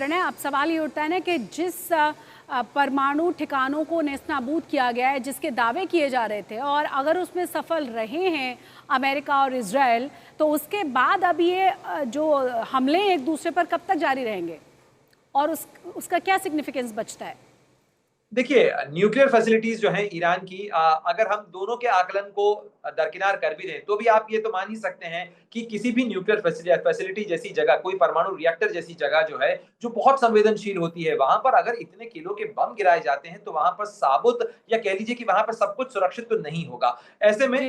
प्रणय, अब सवाल ये उठता है ना कि जिस परमाणु ठिकानों को नेस्तनाबूद किया गया है, जिसके दावे किए जा रहे थे, और अगर उसमें सफल रहे हैं अमेरिका और इजराइल, तो उसके बाद अब ये जो हमले एक दूसरे पर कब तक जारी रहेंगे और उसका क्या सिग्निफिकेंस बचता है? देखिए, न्यूक्लियर फैसिलिटीज जो हैं ईरान की, अगर हम दोनों के आकलन को दरकिनार कर भी दें, तो भी आप ये तो मान ही सकते हैं कि किसी भी न्यूक्लियर फैसिलिटी जैसी जगह, कोई परमाणु रिएक्टर जैसी जगह जो है, जो बहुत संवेदनशील होती है, वहां पर अगर इतने किलो के बम गिराए जाते हैं, तो वहां पर साबुत या कह लीजिए कि वहां पर सब कुछ सुरक्षित तो नहीं होगा। ऐसे में जी।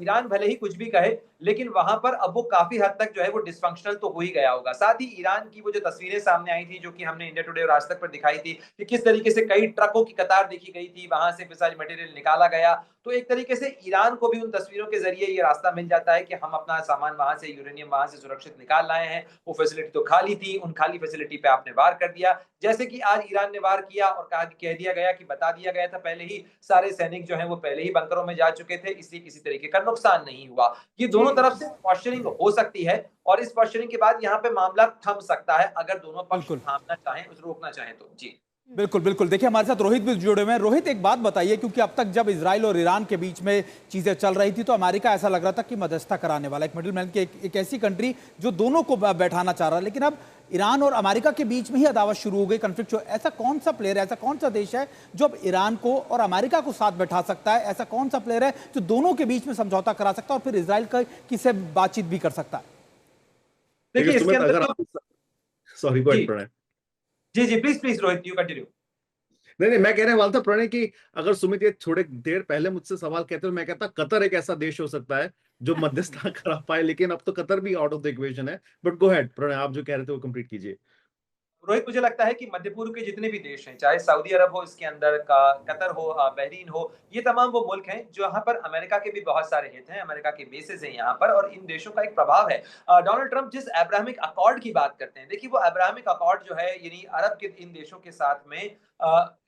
ईरान भले ही कुछ भी कहे, लेकिन वहां पर अब वो काफी हद तक जो है वो डिसफंक्शनल तो हो ही गया होगा। साथ ही ईरान की वो जो तस्वीरें सामने आई थी, जो कि हमने इंडिया टुडे और आज तक पर दिखाई थी, कि किस तरीके से कई ट्रकों की कतार देखी गई थी, वहां से फिसाइल मटेरियल निकाला गया, तो एक तरीके से ईरान को भी उन तस्वीरों के जरिए ये रास्ता मिल जाता है कि हम अपना सामान वहां से, यूरेनियम वहां से सुरक्षित निकाल लाए हैं। वो फैसिलिटी तो खाली थी, उन खाली फैसिलिटी पे आपने वार कर दिया, जैसे कि आज ईरान ने वार किया और कह दिया गया कि बता दिया गया था पहले ही, सारे सैनिक जो हैं वो पहले ही बंकरों में जा चुके थे, इसलिए किसी तरीके का नुकसान नहीं हुआ। ये जी। दोनों तरफ से पॉस्चरिंग हो सकती है, और इस पॉस्चरिंग के बाद यहाँ पे मामला थम सकता है, अगर दोनों पक्ष बिल्कुल थामना चाहें, रोकना चाहें तो। जी। बिल्कुल बिल्कुल। देखिए, हमारे साथ रोहित भी जुड़े हुए हैं। रोहित, एक बात बताइए, क्योंकि अब तक जब इजराइल और ईरान के बीच में चीजें चल रही थी तो अमेरिका ऐसा लग रहा था कि मध्यस्थता कराने वाला, एक मिडिल मैन की, एक ऐसी कंट्री जो दोनों को बैठाना चाह रहा है, लेकिन अब ईरान और अमेरिका के बीच में ही अदावत शुरू हो गई, कन्फ्लिक्ट। ऐसा कौन सा प्लेयर है, ऐसा कौन सा देश है जो अब ईरान को और अमेरिका को साथ बैठा सकता है? ऐसा कौन सा प्लेयर है जो दोनों के बीच में समझौता करा सकता है और फिर इजराइल का किससे बातचीत भी कर सकता है? देखिए, इसके सुमित, अंदर अगर तो आप सॉरी, गो जी अहेड प्रणय। जी जी, please please Rohit, you continue. नहीं नहीं, मैं कहने वाला था प्रणय कि अगर सुमित ये थोड़े देर पहले मुझसे सवाल कहते तो मैं कहता कतर एक ऐसा देश हो सकता है जो मध्यस्थता करा पाए, लेकिन अब तो कतर भी आउट ऑफ द इक्वेशन है। बट गो अहेड प्रणय, आप जो कह रहे थे वो कंप्लीट कीजिए। रोहित, मुझे लगता है कि मध्य पूर्व के जितने भी देश हैं, चाहे सऊदी अरब हो, इसके अंदर का कतर हो, बहरीन हो, ये तमाम वो मुल्क हैं जहां पर अमेरिका के भी बहुत सारे हित हैं, अमेरिका के बेसेस हैं यहाँ पर, और इन देशों का एक प्रभाव है। डोनाल्ड ट्रंप जिस अब्राहमिक अकॉर्ड की बात करते हैं, देखिए वो अब्राहमिक अकॉर्ड जो है, यानी अरब के इन देशों के साथ में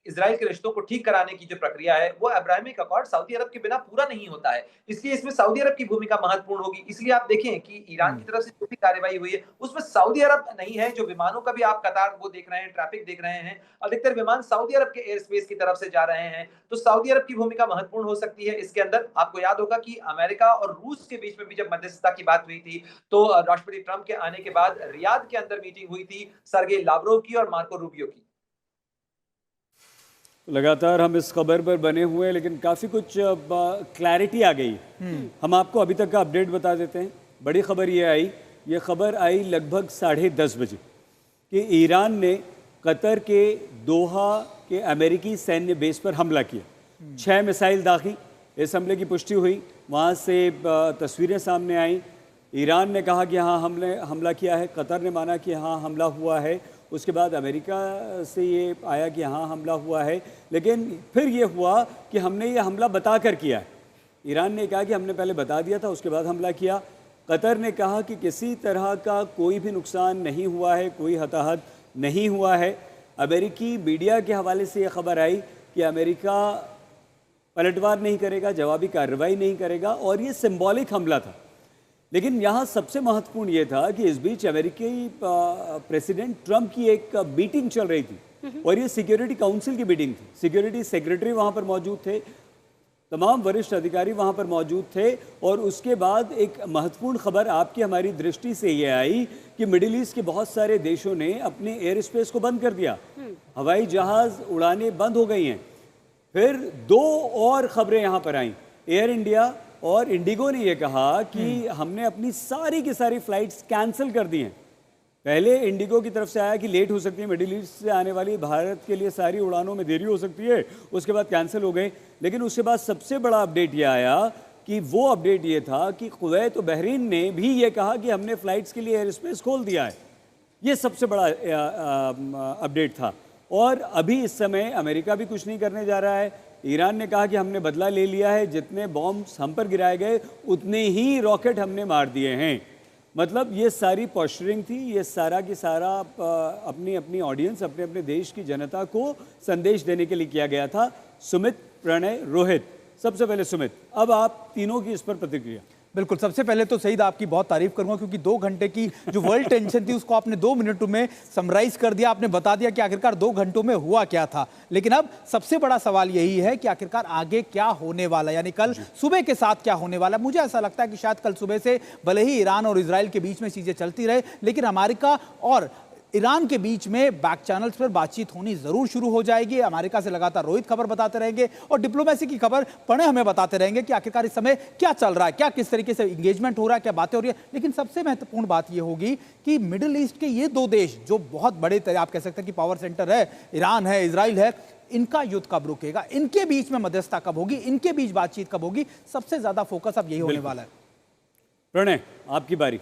इसराइल के रिश्तों को ठीक कराने की जो प्रक्रिया है, वो अब्राहमिक अकॉर्ड सऊदी अरब के बिना पूरा नहीं होता है, इसलिए इसमें सऊदी अरब की भूमिका महत्वपूर्ण होगी। इसलिए आप देखें कि ईरान की तरफ से जो भी कार्रवाई हुई है, उसमें सऊदी अरब नहीं है। जो विमानों का भी आप कतार वो देख रहे हैं, ट्रैफिक देख रहे हैं, अधिकतर विमान सऊदी अरब के एयर स्पेस की तरफ से जा रहे हैं, तो सऊदी अरब की भूमिका महत्वपूर्ण हो सकती है इसके अंदर। आपको याद होगा कि अमेरिका और रूस के बीच में भी जब मध्यस्थता की बात हुई थी, तो राष्ट्रपति ट्रंप के आने के बाद रियाद के अंदर मीटिंग हुई थी सर्गेई लावरोव की और मार्को रूबियो की। लगातार हम इस खबर पर बने हुए हैं, लेकिन काफ़ी कुछ क्लैरिटी आ गई। हम आपको अभी तक का अपडेट बता देते हैं। बड़ी खबर ये खबर आई लगभग 10:30 बजे कि ईरान ने कतर के दोहा के अमेरिकी सैन्य बेस पर हमला किया। 6 मिसाइल दागी, इस हमले की पुष्टि हुई, वहाँ से तस्वीरें सामने आईं। ईरान ने कहा कि हाँ हमने हमला किया है, कतर ने माना कि हाँ हमला हुआ है, उसके बाद अमेरिका से ये आया कि हाँ हमला हुआ है, लेकिन फिर ये हुआ कि हमने ये हमला बताकर किया है। ईरान ने कहा कि हमने पहले बता दिया था, उसके बाद हमला किया। कतर ने कहा कि किसी तरह का कोई भी नुकसान नहीं हुआ है, कोई हताहत नहीं हुआ है। अमेरिकी मीडिया के हवाले से ये खबर आई कि अमेरिका पलटवार नहीं करेगा, जवाबी कार्रवाई नहीं करेगा, और ये सिंबॉलिक हमला था। लेकिन यहाँ सबसे महत्वपूर्ण ये था कि इस बीच अमेरिकी प्रेसिडेंट ट्रंप की एक मीटिंग चल रही थी, और ये सिक्योरिटी काउंसिल की मीटिंग थी। सिक्योरिटी सेक्रेटरी वहाँ पर मौजूद थे, तमाम वरिष्ठ अधिकारी वहाँ पर मौजूद थे, और उसके बाद एक महत्वपूर्ण खबर आपकी हमारी दृष्टि से ये आई कि मिडिल ईस्ट के बहुत सारे देशों ने अपने एयर स्पेस को बंद कर दिया, हवाई जहाज़ उड़ानें बंद हो गई हैं। फिर 2 और खबरें यहाँ पर आईं। एयर इंडिया और इंडिगो ने यह कहा कि हमने अपनी सारी की सारी फ्लाइट्स कैंसिल कर दी हैं। पहले इंडिगो की तरफ से आया कि लेट हो सकती है, मिडिल ईस्ट से आने वाली भारत के लिए सारी उड़ानों में देरी हो सकती है, उसके बाद कैंसिल हो गए। लेकिन उसके बाद सबसे बड़ा अपडेट ये आया कि वो अपडेट ये था कि कुवैत और बहरीन ने भी ये कहा कि हमने फ़्लाइट्स के लिए एयर स्पेस खोल दिया है। ये सबसे बड़ा अपडेट था। और अभी इस समय अमेरिका भी कुछ नहीं करने जा रहा है। ईरान ने कहा कि हमने बदला ले लिया है, जितने बॉम्ब्स हम पर गिराए गए उतने ही रॉकेट हमने मार दिए हैं। मतलब ये सारी पॉस्चरिंग थी, ये सारा की सारा अपनी अपनी ऑडियंस, अपने अपने देश की जनता को संदेश देने के लिए किया गया था। सुमित, प्रणय, रोहित, सबसे पहले सुमित, अब आप तीनों की इस पर प्रतिक्रिया। बिल्कुल, सबसे पहले तो सईद आपकी बहुत तारीफ करूंगा, क्योंकि 2 घंटे की जो वर्ल्ड टेंशन थी उसको आपने 2 मिनटों में समराइज कर दिया। आपने बता दिया कि आखिरकार 2 घंटों में हुआ क्या था। लेकिन अब सबसे बड़ा सवाल यही है कि आखिरकार आगे क्या होने वाला है, यानी कल सुबह के साथ क्या होने वाला है। मुझे ऐसा लगता है कि शायद कल सुबह से भले ही ईरान और इजराइल के बीच में चीजें चलती रहे, लेकिन अमेरिका और ईरान के बीच में बैक चैनल्स पर बातचीत होनी जरूर शुरू हो जाएगी। अमेरिका से लगातार रोहित खबर बताते रहेंगे और डिप्लोमेसी की खबर पढ़े हमें बताते रहेंगे कि आखिरकार इस समय क्या चल रहा है, क्या किस तरीके से इंगेजमेंट हो रहा है, क्या बातें हो रही है। लेकिन सबसे महत्वपूर्ण बात यह होगी कि मिडिल ईस्ट के ये 2 देश जो बहुत बड़े आप कह सकते हैं कि पावर सेंटर है, ईरान है, इजराइल है, इनका युद्ध कब रुकेगा, इनके बीच में मध्यस्थता कब होगी, इनके बीच बातचीत कब होगी, सबसे ज्यादा फोकस अब यही होने वाला है। प्रणय, आपकी बारी।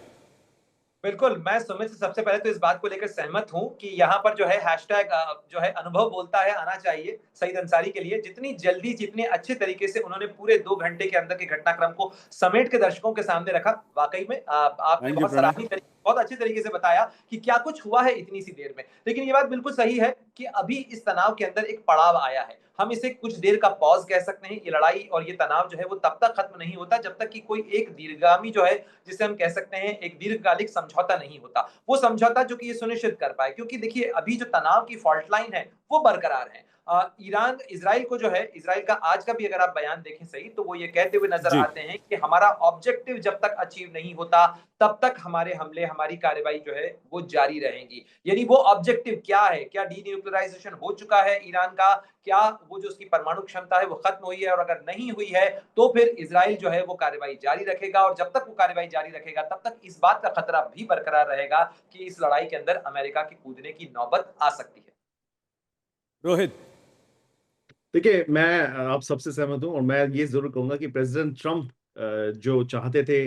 बिल्कुल, मैं सुमित से सबसे पहले तो इस बात को लेकर सहमत हूं कि यहाँ पर जो है हैशटैग जो है अनुभव बोलता है आना चाहिए सईद अंसारी के लिए। जितनी जल्दी, जितने अच्छे तरीके से उन्होंने पूरे 2 घंटे के अंदर के घटनाक्रम को समेट के दर्शकों के सामने रखा, वाकई में आपने बहुत सराहनीय तरीके, बहुत अच्छे तरीके से बताया कि क्या कुछ हुआ है इतनी सी देर में। लेकिन ये बात बिल्कुल सही है कि अभी इस तनाव के अंदर एक पड़ाव आया है। हम इसे कुछ देर का पॉज कह सकते हैं। ये लड़ाई और ये तनाव जो है वो तब तक खत्म नहीं होता जब तक कि कोई एक दीर्घगामी जो है, जिसे हम कह सकते हैं एक दीर्घकालिक समझौता नहीं होता। वो समझौता जो कि ये सुनिश्चित कर पाए, क्योंकि देखिए अभी जो तनाव की फॉल्ट लाइन है वो बरकरार है। ईरान इजराइल को जो है, इजराइल का आज का भी अगर आप बयान देखें सही, तो वो ये कहते हुए नजर जी। आते हैं कि हमारा ऑब्जेक्टिव जब तक अचीव नहीं होता तब तक हमारे हमले, हमारी कार्रवाई जो है वो जारी रहेंगी। यानी वो ऑब्जेक्टिव क्या है? क्या डीन्यूक्लियराइजेशन हो चुका है ईरान का? क्या वो जो उसकी परमाणु क्षमता है वो खत्म हुई है? और अगर नहीं हुई है तो फिर इजराइल जो है वो कार्रवाई जारी रखेगा, और जब तक वो कार्रवाई जारी रखेगा तब तक इस बात का खतरा भी बरकरार रहेगा कि इस लड़ाई के अंदर अमेरिका के कूदने की नौबत आ सकती है। रोहित। देखिए, मैं आप सबसे सहमत हूं और मैं ये जरूर कहूंगा कि प्रेसिडेंट ट्रंप जो चाहते थे,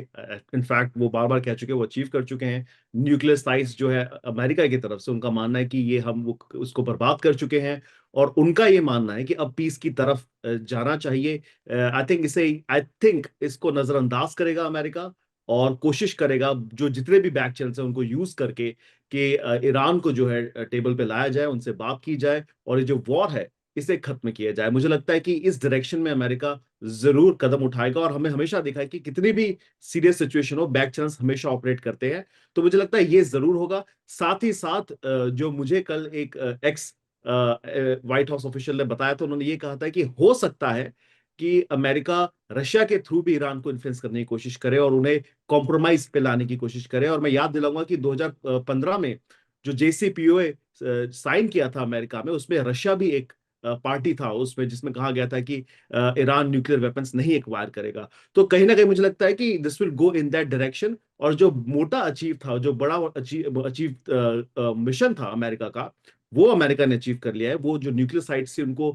इनफैक्ट वो बार बार कह चुके हैं, वो अचीव कर चुके हैं। न्यूक्लियर साइट्स जो है अमेरिका की तरफ से, उनका मानना है कि ये हम वो उसको बर्बाद कर चुके हैं, और उनका ये मानना है कि अब पीस की तरफ जाना चाहिए। आई थिंक इसको नजरअंदाज करेगा अमेरिका, और कोशिश करेगा जो जितने भी बैक चैनल्स हैं उनको यूज करके कि ईरान को जो है टेबल पे लाया जाए, उनसे बात की जाए, और ये जो वॉर है इसे खत्म किया जाए। मुझे लगता है कि इस डायरेक्शन में अमेरिका जरूर कदम उठाएगा, और हमें हमेशा देखा है कि कितनी भी सीरियस सिचुएशन हो, बैक चैनल्स हमेशा ऑपरेट करते हैं। तो मुझे लगता है ये जरूर होगा। साथ ही साथ जो मुझे कल एक एक्स व्हाइट हाउस ऑफिशियल ने बताया था, उन्होंने ये कहा था कि हो सकता है कि अमेरिका रशिया के थ्रू भी ईरान को इन्फ्लुएंस करने की कोशिश करे और उन्हें कॉम्प्रोमाइज पे लाने की कोशिश करे। और मैं याद दिलाऊंगा कि 2015 में जो JCPOA साइन किया था अमेरिका में, उसमें रशिया भी एक पार्टी था उसमें, जिसमें कहा गया था कि ईरान न्यूक्लियर वेपन्स नहीं एक्वायर करेगा। तो कहीं ना कहीं मुझे लगता है कि this will go in that direction. और जो मोटा अचीव था, जो बड़ा अचीव मिशन था अमेरिका का, वो अमेरिका ने अचीव कर लिया है। वो जो न्यूक्लियर साइट से उनको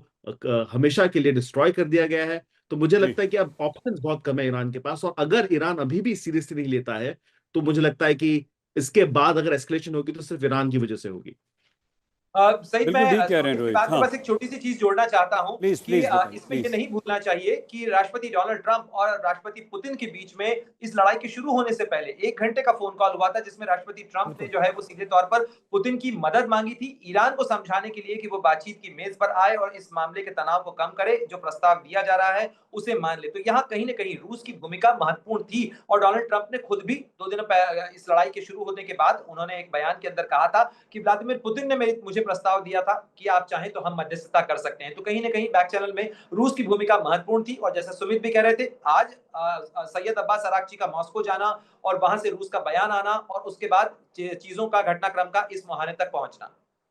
हमेशा के लिए डिस्ट्रॉय कर दिया गया है। तो मुझे जी। लगता है कि अब ऑप्शंस बहुत कम है ईरान के पास, और अगर ईरान अभी भी सीरियसली नहीं लेता है तो मुझे लगता है कि इसके बाद अगर एस्केलेशन होगी तो सिर्फ ईरान की वजह से होगी। सही, बिल्कुल मैं ठीक कह रहे हैं इसके रोहित। बाद में हाँ, बस एक छोटी सी चीज जोड़ना चाहता हूं प्लीज कि प्लीज बताइए इसमें ये प्लीज। नहीं भूलना चाहिए कि राष्ट्रपति डोनाल्ड ट्रंप और राष्ट्रपति पुतिन के बीच में इस लड़ाई के शुरू होने से पहले 1 घंटे का फोन कॉल हुआ था, जिसमें राष्ट्रपति ट्रंप ने जो है वो सीधे तौर पर पुतिन की मदद मांगी थी, ईरान को समझाने के लिए कि वो बातचीत की मेज पर आए और इस मामले के तनाव को कम करे, जो प्रस्ताव दिया जा रहा है उसे मान ले। तो यहाँ कहीं ना कहीं रूस की भूमिका महत्वपूर्ण थी, और डोनाल्ड ट्रंप ने खुद भी 2 दिन इस लड़ाई के शुरू होने के बाद उन्होंने एक बयान के अंदर कहा था कि व्लादिमीर पुतिन ने मुझे प्रस्ताव दिया था कि आप चाहें तो हम मध्यस्थता कर सकते हैं। तो कहीं ना कहीं बैक चैनल में रूस की भूमिका महत्वपूर्ण थी, और जैसा सुमित भी कह रहे थे, आज सैयद अब्बास अराक्ची का मॉस्को जाना और वहां से रूस का बयान आना और उसके बाद चीजों का, घटनाक्रम का इस मुहाने तक पहुंचना।